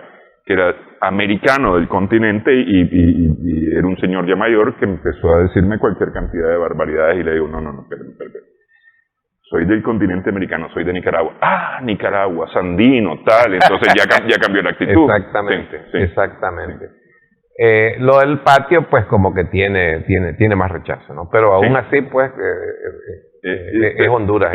americano del continente, y era un señor ya mayor que empezó a decirme cualquier cantidad de barbaridades, y le digo, no, espera. Soy del continente americano, soy de Nicaragua. Ah, Nicaragua, Sandino, tal. Entonces ya cambió la actitud. Exactamente, sí. Exactamente. Lo del patio, pues como que tiene más rechazo, ¿no? Pero aún así, pues, es Honduras.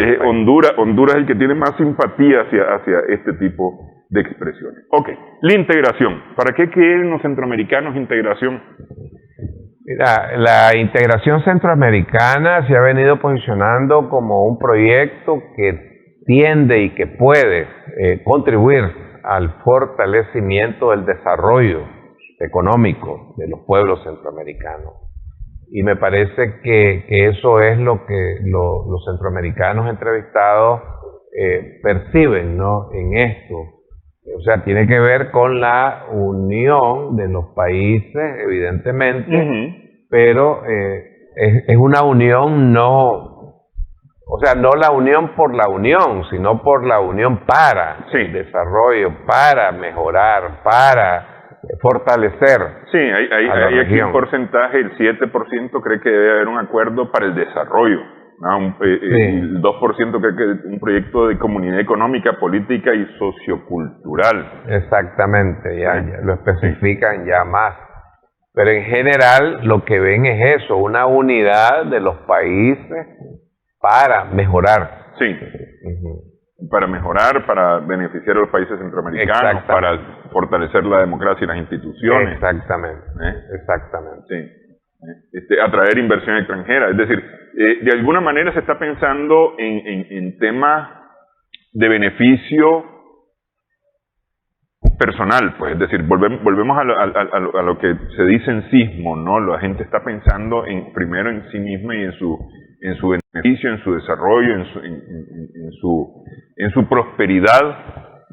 Honduras es el que tiene más simpatía hacia este tipo de expresiones. Ok, la integración. ¿Para qué quieren los centroamericanos integración? Mira, la integración centroamericana se ha venido posicionando como un proyecto que tiende y que puede contribuir al fortalecimiento del desarrollo económico de los pueblos centroamericanos. Y me parece que eso es lo que los centroamericanos entrevistados perciben, ¿no? En esto. O sea, tiene que ver con la unión de los países, evidentemente, pero es una unión no la unión por la unión, sino por la unión para el desarrollo, para mejorar, para fortalecer. Sí, hay aquí un porcentaje, el 7% cree que debe haber un acuerdo para el desarrollo. El 2% cree que es un proyecto de comunidad económica, política y sociocultural. Exactamente, ya lo especifican ya más. Pero en general lo que ven es eso, una unidad de los países para mejorar. Sí, para mejorar, para beneficiar a los países centroamericanos, para fortalecer la democracia y las instituciones. Exactamente, exactamente. Sí. Atraer inversión extranjera, es decir, de alguna manera se está pensando en temas de beneficio personal, pues, es decir, volvemos a lo que se dice en sismo, ¿no? La gente está pensando primero en sí misma y en su beneficio, en su desarrollo, en su prosperidad,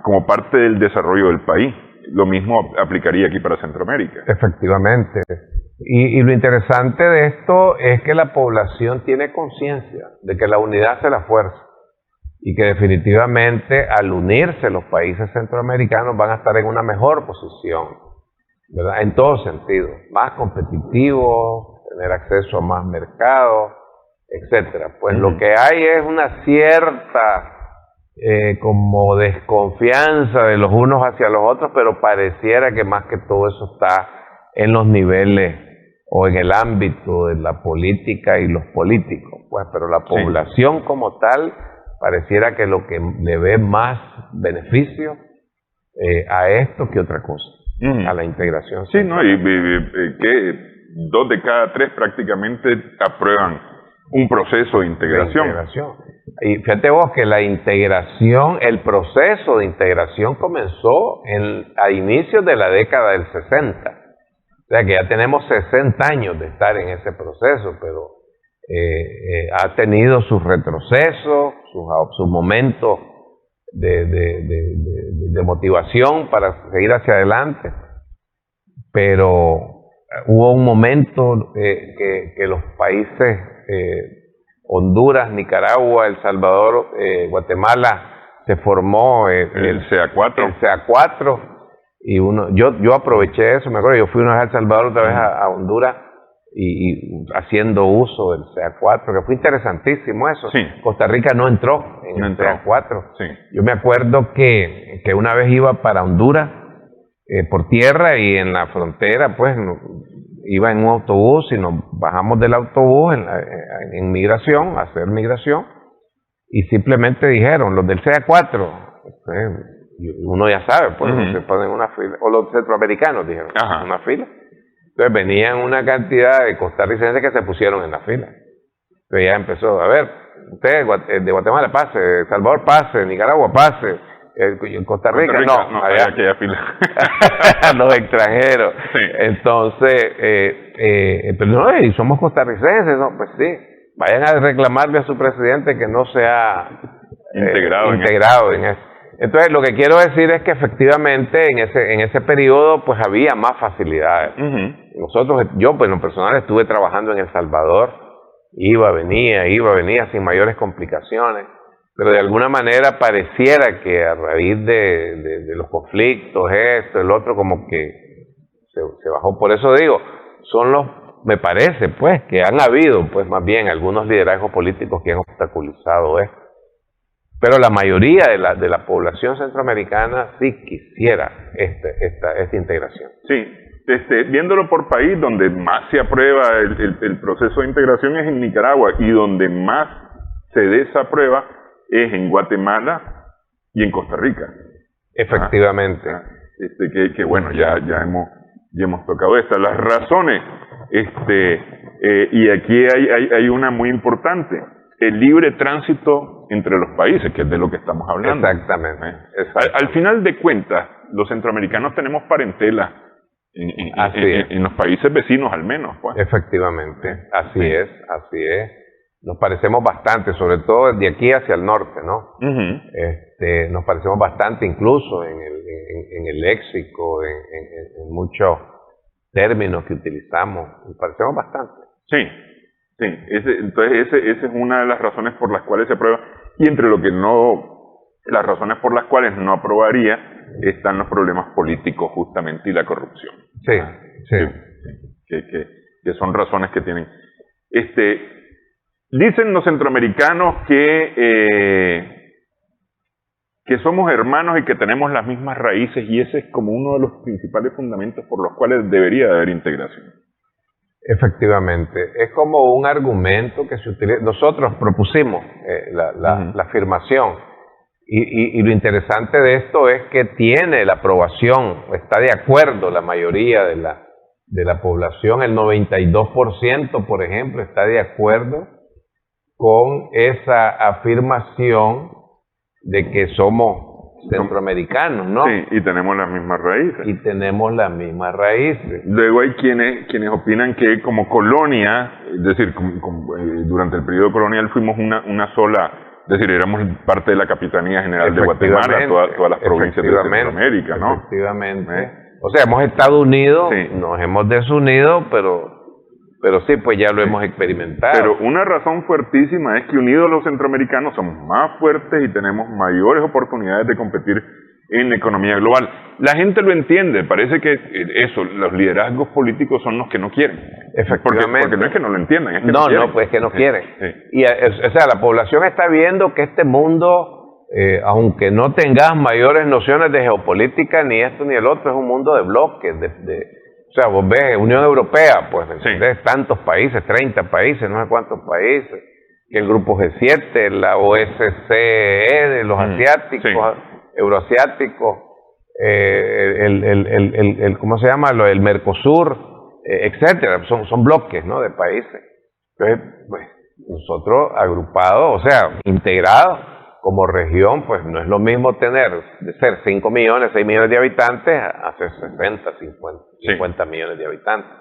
como parte del desarrollo del país. Lo mismo aplicaría aquí para Centroamérica. Efectivamente. Y lo interesante de esto es que la población tiene conciencia de que la unidad hace la fuerza y que definitivamente al unirse los países centroamericanos van a estar en una mejor posición, ¿verdad? En todo sentido, más competitivos, tener acceso a más mercados, etcétera. Pues lo que hay es una cierta como desconfianza de los unos hacia los otros, pero pareciera que más que todo eso está en los niveles o en el ámbito de la política y los políticos, pues, pero la población como tal pareciera que lo que le ve más beneficio a esto que otra cosa, a la integración. Sí, ¿no? Y que 2 de cada 3 prácticamente aprueban un proceso de integración. Y fíjate vos que la integración, el proceso de integración comenzó a inicios de la década del 60. O sea que ya tenemos 60 años de estar en ese proceso, pero ha tenido sus retrocesos, sus momentos de motivación para seguir hacia adelante, pero hubo un momento que los países Honduras, Nicaragua, El Salvador, Guatemala, se formó el CA4. El CA4, y yo aproveché eso, me acuerdo, yo fui una vez a El Salvador, otra vez a Honduras, y haciendo uso del CA4, que fue interesantísimo eso. Sí. Costa Rica no entró en el CA4. Sí. Yo me acuerdo que una vez iba para Honduras por tierra, y en la frontera pues iba en un autobús y nos bajamos del autobús en migración, a hacer migración, y simplemente dijeron, los del CA4, uno ya sabe, pues se ponen en una fila, o los centroamericanos dijeron, una fila. Entonces venían una cantidad de costarricenses que se pusieron en la fila. Entonces ya empezó, a ver, usted de Guatemala pase, El Salvador pase, Nicaragua pase, Costa Rica no, allá aquella fila. Los extranjeros. Sí. Entonces, pero no, y somos costarricenses, no, pues sí, vayan a reclamarle a su presidente que no sea integrado en eso. Entonces, lo que quiero decir es que efectivamente en ese periodo pues había más facilidades. Nosotros, yo pues en lo personal estuve trabajando en El Salvador, iba, venía sin mayores complicaciones, pero de alguna manera pareciera que a raíz de los conflictos, esto, el otro, como que se bajó. Por eso digo, me parece pues que han habido pues más bien algunos liderazgos políticos que han obstaculizado esto. Pero la mayoría de la población centroamericana sí quisiera esta integración. Sí, viéndolo por país, donde más se aprueba el proceso de integración es en Nicaragua, y donde más se desaprueba es en Guatemala y en Costa Rica. Efectivamente. Que bueno, ya hemos tocado estas. Las razones, y aquí hay una muy importante, el libre tránsito entre los países, que es de lo que estamos hablando. Exactamente. Al final de cuentas, los centroamericanos tenemos parentela en los países vecinos al menos, pues. Efectivamente, así es. Nos parecemos bastante, sobre todo de aquí hacia el norte, ¿no? Nos parecemos bastante, incluso en el léxico, en muchos términos que utilizamos, nos parecemos bastante. Sí. Entonces esa es una de las razones por las cuales se aprueba, y entre las razones por las cuales no aprobaría están los problemas políticos justamente y la corrupción. Que son razones que tienen. Dicen los centroamericanos que somos hermanos y que tenemos las mismas raíces, y ese es como uno de los principales fundamentos por los cuales debería haber integración. Efectivamente, es como un argumento que se utiliza. Nosotros propusimos la afirmación, y lo interesante de esto es que tiene la aprobación, está de acuerdo la mayoría de la población, el 92%, por ejemplo, está de acuerdo con esa afirmación de que somos centroamericanos, ¿no? Sí, y tenemos las mismas raíces. Luego hay quienes opinan que como colonia, es decir, durante el periodo colonial fuimos una sola Es decir, éramos parte de la Capitanía General de Guatemala, todas las provincias de Centroamérica, ¿no? Efectivamente. O sea, hemos estado unidos, nos hemos desunido, pero sí, pues ya lo hemos experimentado. Pero una razón fuertísima es que unidos los centroamericanos somos más fuertes y tenemos mayores oportunidades de competir en la economía global. La gente lo entiende, parece que los liderazgos políticos son los que no quieren. Efectivamente. Porque no es que no lo entiendan, es que pues es que no quieren. Y, o sea, la población está viendo que este mundo, aunque no tengas mayores nociones de geopolítica, ni esto ni el otro, es un mundo de bloques, o sea, vos ves, Unión Europea, pues, ¿entendés? Tantos países, 30 países, no sé cuántos países, que el grupo G7, la OSCE de los asiáticos, euroasiáticos, ¿cómo se llama? El Mercosur, etcétera, son bloques, ¿no? De países. Entonces, pues, nosotros agrupados, o sea, integrados como región, pues no es lo mismo de ser 5 millones, 6 millones de habitantes, a ser 60, 50 millones de habitantes.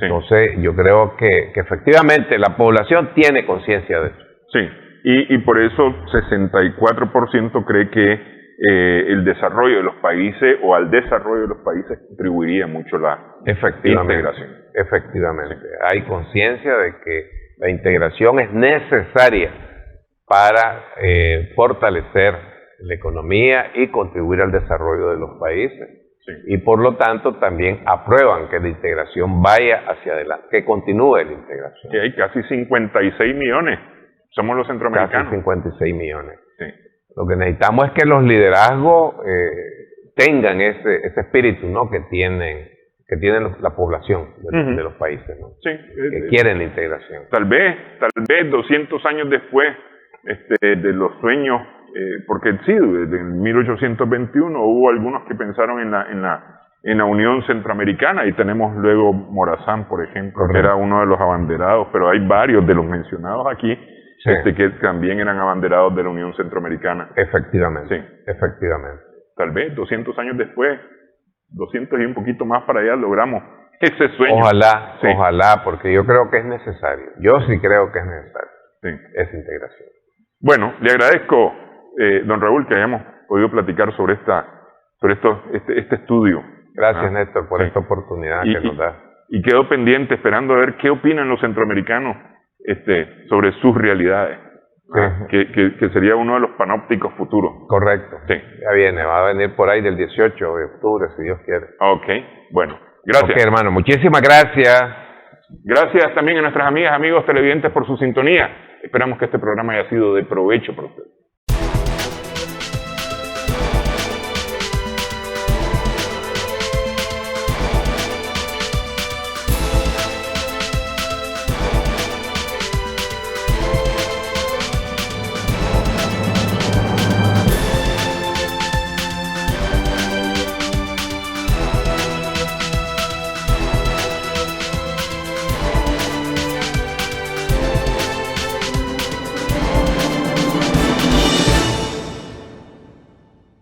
Entonces, yo creo que efectivamente la población tiene conciencia de eso. Sí, y por eso 64% cree que el desarrollo de los países o al desarrollo de los países contribuiría mucho la integración. Efectivamente, hay conciencia de que la integración es necesaria para fortalecer la economía y contribuir al desarrollo de los países. Y por lo tanto también aprueban que la integración vaya hacia adelante, que continúe la integración. Que hay casi 56 millones, somos los centroamericanos. Casi 56 millones. Lo que necesitamos es que los liderazgos tengan ese espíritu, ¿no? que tienen la población de los países, ¿no? Que quieren la integración. Tal vez 200 años después de los sueños, porque sí, desde 1821 hubo algunos que pensaron en la Unión Centroamericana, y tenemos luego Morazán, por ejemplo, que era uno de los abanderados, pero hay varios de los mencionados aquí que también eran abanderados de la Unión Centroamericana. Efectivamente, efectivamente. Tal vez 200 años después, 200 y un poquito más para allá, logramos ese sueño. Ojalá, porque yo creo que es necesario. Yo sí creo que es necesario esa integración. Bueno, le agradezco, don Raúl, que hayamos podido platicar sobre este estudio. Gracias, Néstor, por esta oportunidad que nos da. Y quedo pendiente esperando a ver qué opinan los centroamericanos sobre sus realidades, que sería uno de los panópticos futuros. Correcto. Ya va a venir por ahí del 18 de octubre, si Dios quiere. Ok, bueno, gracias. Ok, hermano, muchísimas gracias. Gracias también a nuestras amigas, amigos televidentes por su sintonía. Esperamos que este programa haya sido de provecho para ustedes.